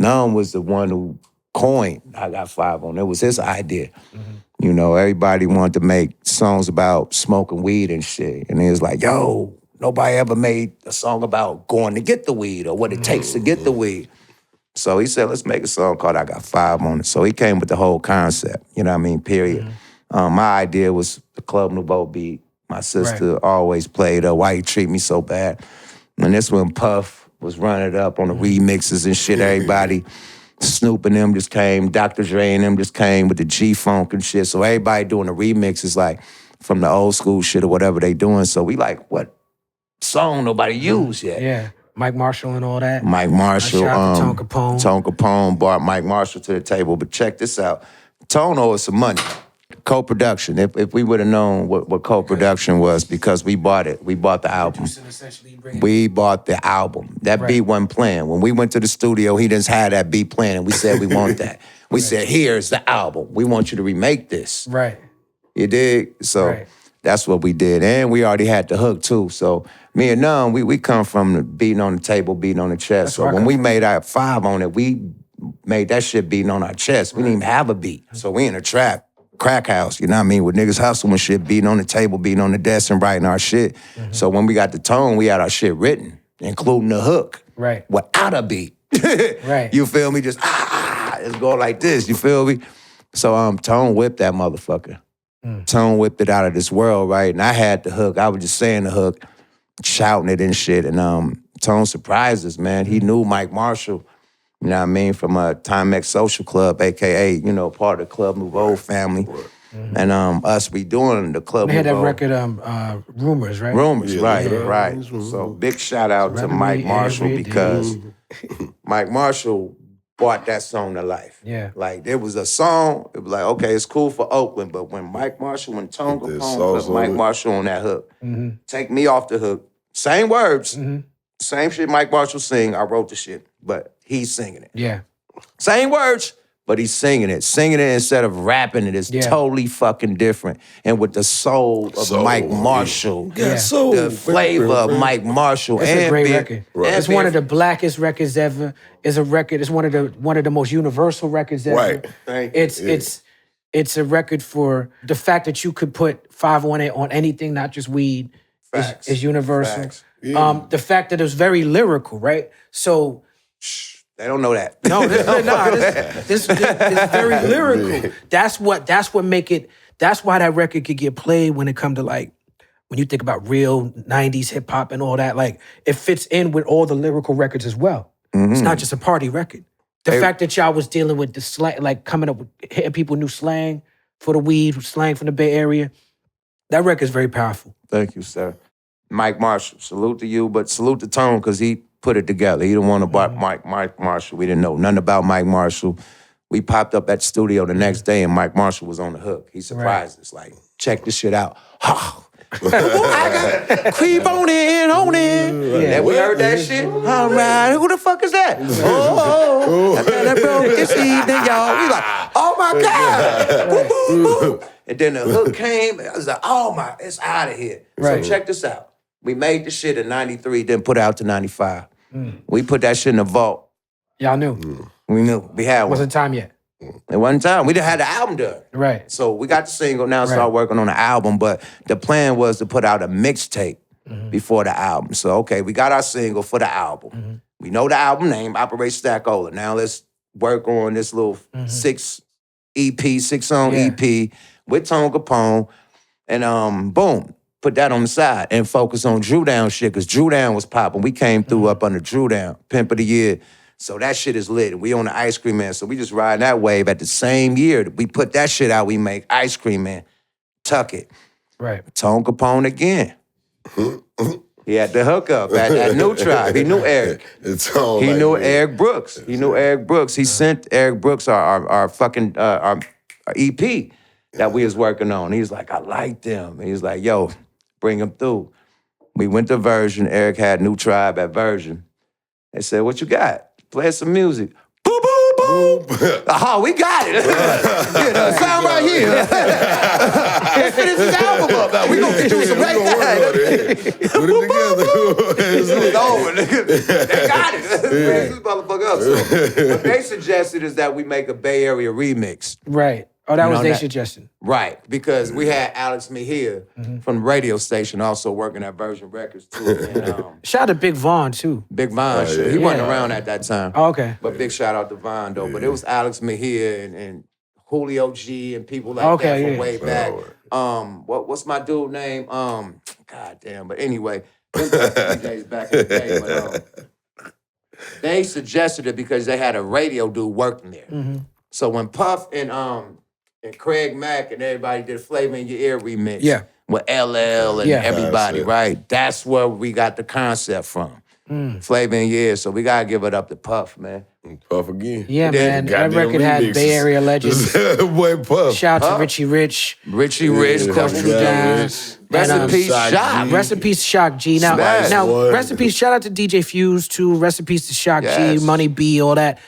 None was the one who coined I Got 5 on. It was his idea. You know, everybody wanted to make songs about smoking weed and shit. And he was like, yo, nobody ever made a song about going to get the weed or what it takes to get the weed. So he said, let's make a song called I Got 5 on it. So he came with the whole concept, you know what I mean, period. My idea was the Club Nouveau beat. My sister always played Why You Treat Me So Bad. And this when Puff was running it up on the remixes and shit, everybody, Snoop and them just came, Dr. Dre and them just came with the G-Funk and shit. So everybody doing the remixes like from the old school shit or whatever they doing. So we like, what song nobody used yet? Yeah. Mike Marshall and all that. Mike Marshall. Shout out to Tone Capone. Tone Capone brought Mike Marshall to the table. But check this out. Tone owed us some money. Co-production. If we would have known what co-production was, because we bought it. We bought the album. We bought the album. That beat wasn't playing. When we went to the studio, he just had that beat playing, and we said we want that. We said, here's the album. We want you to remake this. Right. You dig? So that's what we did. And we already had the hook, too. So me and Nunn, we come from the beating on the table, beating on the chest. So when we made our 5 on it, we made that shit beating on our chest. We didn't even have a beat. So we in a trap. Crack house, you know what I mean? With niggas hustling shit, beating on the table, beating on the desk and writing our shit. So when we got the tone, we had our shit written, including the hook. Right. Without a beat. Right. You feel me? Just, it's going like this, you feel me? So Tone whipped that motherfucker. Tone whipped it out of this world, right? And I had the hook. I was just saying the hook, shouting it and shit. And Tone surprised us, man. He knew Mike Marshall, you know what I mean, from Timex Social Club, a.k.a., you know, part of the Club Nouveau family. And us redoing the Club Nouveau. They had that record, Rumors, right? Rumors, right. So big shout out to Mike Marshall because Mike Marshall brought that song to life. Yeah. Like, there was a song, it was like, okay, it's cool for Oakland, but when Mike Marshall, when Tone Capone put Mike Marshall on that hook, take me off the hook, same words, same shit Mike Marshall sing, I wrote the shit, but he's singing it. Yeah. Same words, but he's singing it. Singing it instead of rapping it is totally fucking different. And with the soul of Mike Marshall, the flavor of Mike Marshall. It's a great record. Right. It's one of the blackest records ever. It's a record. It's one of the most universal records ever. Right. It's a record for the fact that you could put 5 on it on anything, not just weed, is universal. Yeah. The fact that it was very lyrical, right? So they don't know that. No, this is very lyrical. That's what make it. That's why that record could get played when it come to like when you think about real 90s hip hop and all that. Like it fits in with all the lyrical records as well. It's not just a party record. The fact that y'all was dealing with the slang, like coming up with hitting people new slang for the weed, slang from the Bay Area. That record is very powerful. Thank you, sir. Mike Marshall, salute to you, but salute to Tone because he put it together. He didn't want to buy Mike Marshall. We didn't know nothing about Mike Marshall. We popped up at the studio the next day and Mike Marshall was on the hook. He surprised us, like, check this shit out. I got creep on it. Yeah. We heard that shit. All right, who the fuck is that? I got a broke this evening, y'all. We like, oh my God. Boom, boom, boom. And then the hook came. I was like, oh my, it's out of here. So check this out. We made the shit in 93, then put it out to 95. We put that shit in the vault. Y'all knew. We knew. We had one. Wasn't time yet. It wasn't time. We didn't have the album done. Right. So we got the single, now start working on the album, but the plan was to put out a mixtape before the album. So, okay, we got our single for the album. We know the album name, Operation Stackola. Now let's work on this little 6-song EP with Tone Capone, and boom, put that on the side and focus on Drew Down shit, because Drew Down was popping. We came through up under Drew Down, Pimp of the Year. So that shit is lit. We on the Ice Cream Man, so we just riding that wave. At the same year we put that shit out, we make Ice Cream Man, Tuck It. Right. Tone Capone again. He had the hookup at New Tribe. He knew Eric. He knew Eric Brooks. He knew Eric Brooks. He sent Eric Brooks our fucking our EP that we was working on. He was like, I like them. And he was like, yo, bring them through. We went to Version. Eric had New Tribe at Version. They said, what you got? Play some music. Boom, boom, boom. Oh, we got it. Sound right here. Let's finish this album up. We gonna get you some right. Put it together. Those over, nigga. They got it. This motherfucker up. So what they suggested is that we make a Bay Area remix. Right. Oh, that was their suggestion. Right, because we had Alex Mejia from the radio station also working at Virgin Records too. And, shout out to Big Von too. Big Von, he wasn't around at that time. Oh, okay. But big shout out to Von though. But it was Alex Mejia and Julio G and people like that from way back. What's my dude name? God damn. But anyway, DJs back in the day. But, they suggested it because they had a radio dude working there. So when Puff and Craig Mack and everybody did Flavor in Your Ear remix with LL and everybody, right? That's where we got the concept from. Flavor in Your Ear. So we gotta give it up to Puff, man. Puff again. Yeah, man. That record had Bay Area legends. Boy, Puff. Shout out to Richie Rich. Richie Rich, Country Dance. Rest in peace, Shock. Rest in peace, Shock G. Now, rest in peace. Shout out to DJ Fuse too. Rest in peace to Shock G, Money B, all that.